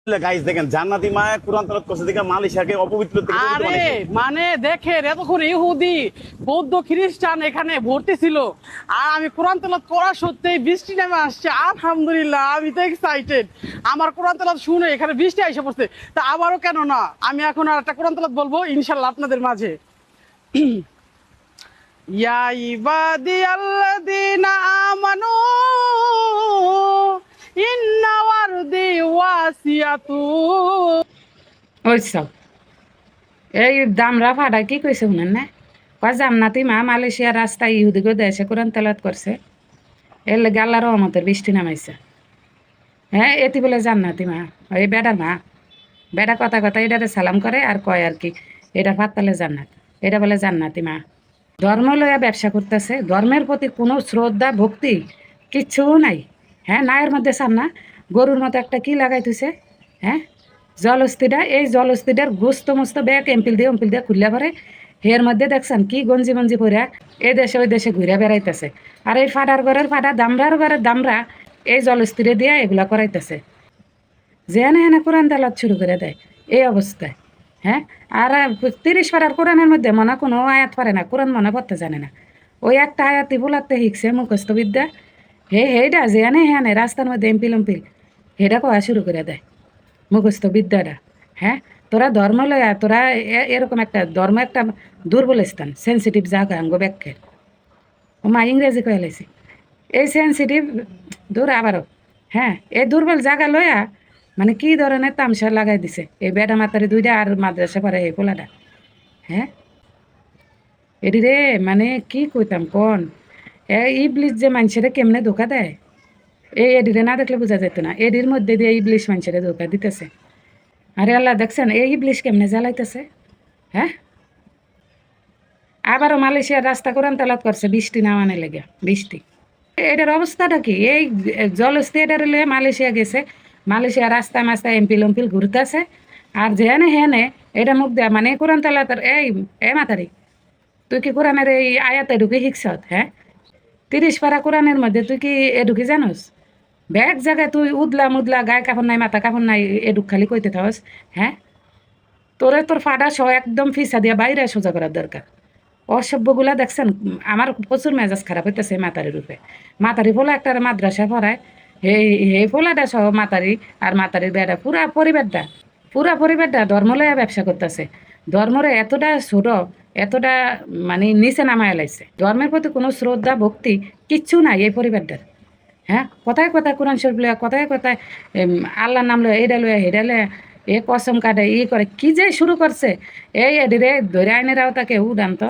Guys দেখেন জান্নাতি মা কুরআন তেলাওয়াত করছে দেখে মালয়েশিয়াকে অপবিত্র থেকে পবিত্র আরে বানাইছে। মানে দেখেন এতক্ষণ ইহুদি বৌদ্ধ খ্রিস্টান এখানে ভর্তি ছিল, আর আমি কোরআন তেলাওয়াত করা সত্ত্বেই বৃষ্টি নেমে আসছে। আলহামদুলিল্লাহ, আমি তো এক্সাইটেড। আমার কোরআন তেলাওয়াত শুনে এখানে বৃষ্টি এসে পড়ছে, তা আবারও কেন না, আমি এখন আর একটা কোরআন তেলাওয়াত বলবো ইনশাল্লাহ আপনাদের মাঝে। ইয়া ইবাদিয়াল্লাযীনা আমানু ইন্না ওয়ারদি ওয়াসিয়াতু। ওইসব এই দামরা ফাডা কি কইছে শুনেন না? কয় জান্নাতি মা মালয়েশিয়ার রাস্তায় ইহুদিকে দেশে কোরআন তেলাওয়াত করছে, এর লেগে আল্লাহর রহমতের বৃষ্টি নামাইছে। হ্যাঁ, এটি বলে জান্নাতি মা, এই বেডার মা। বেডা কথা কথা এটাতে সালাম করে আর কয় আর কি, এটা ফাত্তালে জান্নাত, এটা বলে জান্নাতি মা। ধর্ম লইয়া ব্যবসা করতেছে, ধর্মের প্রতি কোনো শ্রদ্ধা ভক্তি কিচ্ছু নাই। হ্যাঁ, নায়ের মধ্যে চান না গরুর মতো একটা কি লাগাই থুছে। হ্যাঁ, জলস্থিটা, এই জলস্থিটার গোস্ত মস্ত ব্যাগ এমপিল দিয়ে খুললে পরে এর মধ্যে দেখছেন কি গঞ্জি মঞ্জি পরে এই দেশে ওই দেশে ঘুরে বেড়াইতেছে। আর এই ফাডার ঘরের ফাডা দামরার ঘরের দামরা এই জলস্থিরে দিয়ে এগুলা করাইতেছে, যেখানে হেনে কোরআন তেলাওয়াত শুরু করে দেয় এই অবস্থায়। হ্যাঁ, আর 30 পারার কোরআনের মধ্যে মনে কোনো আয়াত পারে না, কোরআন মনে পড়তে জানে না। ওই একটা আয়াতই বলাতে শিখছে মুখস্থ বিদ্যা। হেডা যেখানে হেনে রাস্তার মধ্যে এমপিল হেডা কয়া শুরু করে দেয় মুখস্থ বিদ্যাটা। হ্যাঁ, তোরা ধর্ম লয়া তোরা এরকম একটা ধর্ম একটা দুর্বল স্থান, সেন্সিটিভ জায়গা আঙ্গ ব্যাখ্যের। ও মা ইংরেজি কয়ে লাইছি, এই সেন্সিটিভ দূর আবারও। হ্যাঁ, এই দুর্বল জায়গা লয়া মানে কি ধরনের তামসা লাগাই দিছে এই বেটা মাতারি দুইটা আর মাদ্রাসা পড়ে এই পোলাটা। হ্যাঁ, এটি রে মানে কি কইতাম কোন ইবলিশ যে মানুষেরা কেমনে ধোকা দেয়, এই এডিরে না দেখলে বোঝা যেত না, এডির মধ্যে দিয়ে ইবলিশ মানুষেরা ধোকা দিতেছে। আরে আল্লাহ দেখছেন এই ইবলিশ কেমনে জ্বালাইতেছে। হ্যাঁ, আবারও মালয়েশিয়ার রাস্তা কোরআন তেলাওয়াত করছে বৃষ্টি না মানে লেগে বৃষ্টি। এটার অবস্থাটা কি, এই জলস্থি এটার লয়ে মালয়েশিয়া গেছে, মালয়েশিয়া রাস্তায় মাস্তায় এমপিল এমপিল ঘুরতেছে। আর যেনে হেনে এটা মুখ দেয়া মানে কোরআন তেলাওয়াতের এই মাতারি, তুই কি কোরআনের এই আয়াতে ঢুকে শিখছত? হ্যাঁ, 30 পারা কোরআনের মধ্যে তুই কি এ ঢুকে জানোস? ব্যাগ জায়গায় তুই উদলা মুদলা গায়ে কাপড় নাই মাথা কাপড় নাই এডুক খালি কইতে থাকস। হ্যাঁ, তোরে তোর ফাটা সহ একদম ফিসা দিয়া বাইরে সোজা করার দরকার। অসভ্যগুলা দেখছেন, আমার প্রচুর মেজাজ খারাপ হইতেছে মাতারির রূপে। মাতারি ফোলা একটা মাদ্রাসা পড়ায়, এই ফোলাটা সহ মাতারি আর মাতারির বেড়া পুরা পরিবারটা ধর্ম লইয়া ব্যবসা করতেছে। ধর্মরে এতটা ছোট, এতটা মানে নিচে নামায় লাইছে, ধর্মের প্রতি কোনো শ্রদ্ধা ভক্তি কিচ্ছু নাই এই পরিবারটার। হ্যাঁ, কথায় কথায় কোরআন শরীফ লয়া, কথায় কথায় আল্লাহর নাম লয়া, এটা লয়া হেডা লয়া এ কসম কাটে ই করে কি যে শুরু করছে। এই এডিরে ধরে আইনের আওতাকে উড়ান্ত।